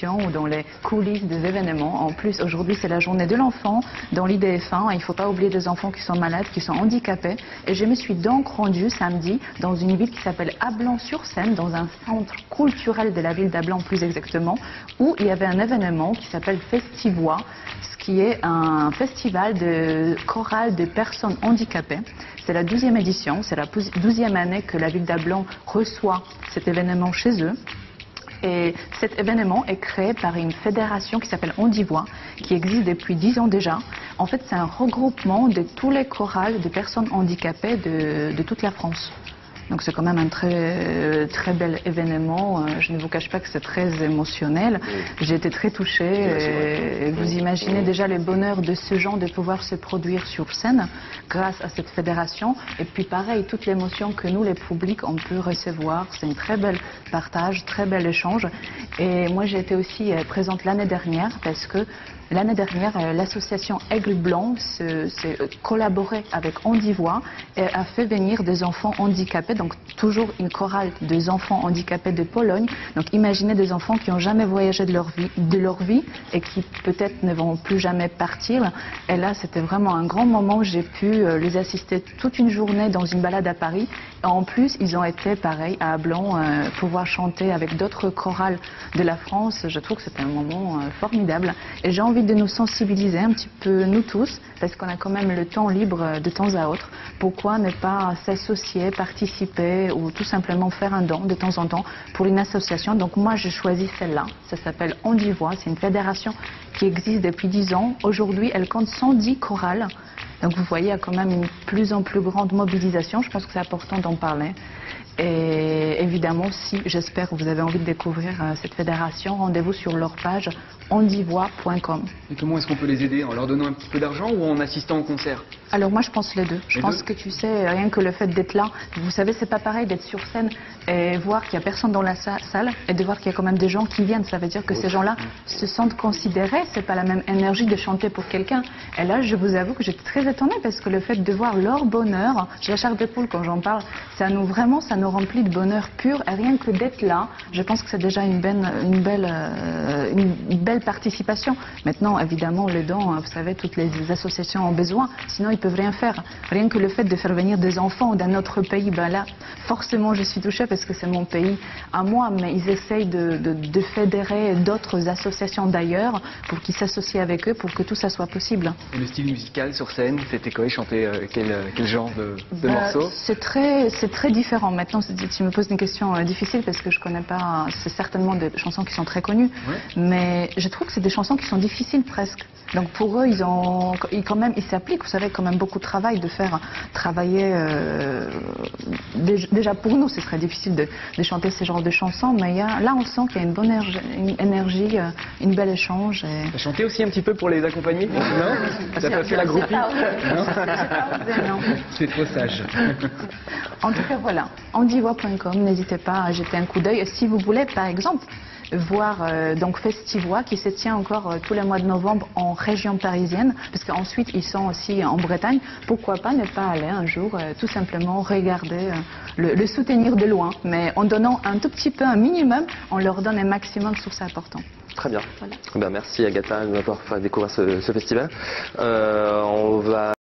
ou dans les coulisses des événements. En plus, aujourd'hui, c'est la journée de l'enfant dans l'IDF1. Il ne faut pas oublier des enfants qui sont malades, qui sont handicapés. Et je me suis donc rendue samedi dans une ville qui s'appelle Ablain-sur-Seine, dans un centre culturel de la ville d'Ablain plus exactement, où il y avait un événement qui s'appelle Festivoix, ce qui est un festival de chorale de personnes handicapées. C'est la 12e édition, c'est la 12e année que la ville d'Ablain reçoit cet événement chez eux. Et cet événement est créé par une fédération qui s'appelle Ondivoix, qui existe depuis 10 ans déjà. En fait, c'est un regroupement de tous les chorales de personnes handicapées de toute la France. Donc c'est quand même un très bel événement. Je ne vous cache pas que c'est très émotionnel. J'ai été très touchée. Et vous imaginez déjà le bonheur de ce genre de pouvoir se produire sur scène grâce à cette fédération. Et puis pareil, toute l'émotion que nous, les publics, on peut recevoir. C'est un très bel partage, très bel échange. Et moi, j'ai été aussi présente l'année dernière parce que l'année dernière, l'association Aigle Blanc s'est collaborée avec Ondivoix et a fait venir des enfants handicapés, donc toujours une chorale des enfants handicapés de Pologne. Donc imaginez des enfants qui n'ont jamais voyagé de leur vie et qui peut-être ne vont plus jamais partir. Et là, c'était vraiment un grand moment. J'ai pu les assister toute une journée dans une balade à Paris. Et en plus, ils ont été, pareil, à Ablain, pouvoir chanter avec d'autres chorales de la France. Je trouve que c'était un moment formidable. Et j'ai envie de nous sensibiliser un petit peu, nous tous, parce qu'on a quand même le temps libre de temps à autre. Pourquoi ne pas s'associer, participer ou tout simplement faire un don de temps en temps pour une association? Donc moi, j'ai choisi celle-là. Ça s'appelle Ondivoix. C'est une fédération qui existe depuis 10 ans. Aujourd'hui, elle compte 110 chorales. Donc vous voyez, il y a quand même une plus en plus grande mobilisation. Je pense que c'est important d'en parler. Et évidemment, si, j'espère que vous avez envie de découvrir cette fédération, rendez-vous sur leur page ondivoix.com. Et comment est-ce qu'on peut les aider? En leur donnant un petit peu d'argent ou en assistant au concert? Alors moi, je pense les deux. Je pense que tu sais, rien que le fait d'être là, vous savez, c'est pas pareil d'être sur scène et voir qu'il n'y a personne dans la salle et de voir qu'il y a quand même des gens qui viennent. Ça veut dire que ces gens-là se sentent considérés. C'est pas la même énergie de chanter pour quelqu'un. Et là, je vous avoue que j'étais très étonnée parce que le fait de voir leur bonheur, j'ai la chair de poule quand j'en parle, ça nous remplit de bonheur pur. Et rien que d'être là, je pense que c'est déjà une belle participation. Maintenant, évidemment, les dons, vous savez, toutes les associations ont besoin. Sinon, ils peuvent rien faire. Rien que le fait de faire venir des enfants d'un autre pays, ben là, forcément, je suis touchée parce que c'est mon pays à moi, mais ils essayent de fédérer d'autres associations d'ailleurs pour qu'ils s'associent avec eux pour que tout ça soit possible. Et le style musical sur scène, c'était quoi? Ils chantaient quel genre de morceaux? C'est très différent. Maintenant, tu me poses une question difficile parce que je connais pas, c'est certainement des chansons qui sont très connues, mais je trouve que c'est des chansons qui sont difficiles presque. Donc pour eux, ils s'appliquent. Vous savez, quand même beaucoup de travail de faire travailler. Déjà pour nous, ce serait difficile de chanter ce genre de chansons, mais là, on sent qu'il y a une bonne énergie, une belle échange. Tu as chanté aussi un petit peu pour les accompagner? Non? T'as pas fait la groupie? Non. C'est trop sage. En tout cas, voilà, ondivoix.com, n'hésitez pas à jeter un coup d'œil. Et si vous voulez, par exemple, voir donc Festivoix qui se tient encore tous les mois de novembre en région parisienne, parce qu'ensuite ils sont aussi en Bretagne, pourquoi pas ne pas aller un jour tout simplement regarder, le soutenir de loin, mais en donnant un tout petit peu, un minimum, on leur donne un maximum, je trouve ça important. Très bien. Voilà. Ben, merci Agatha de m'avoir fait découvrir ce festival. On va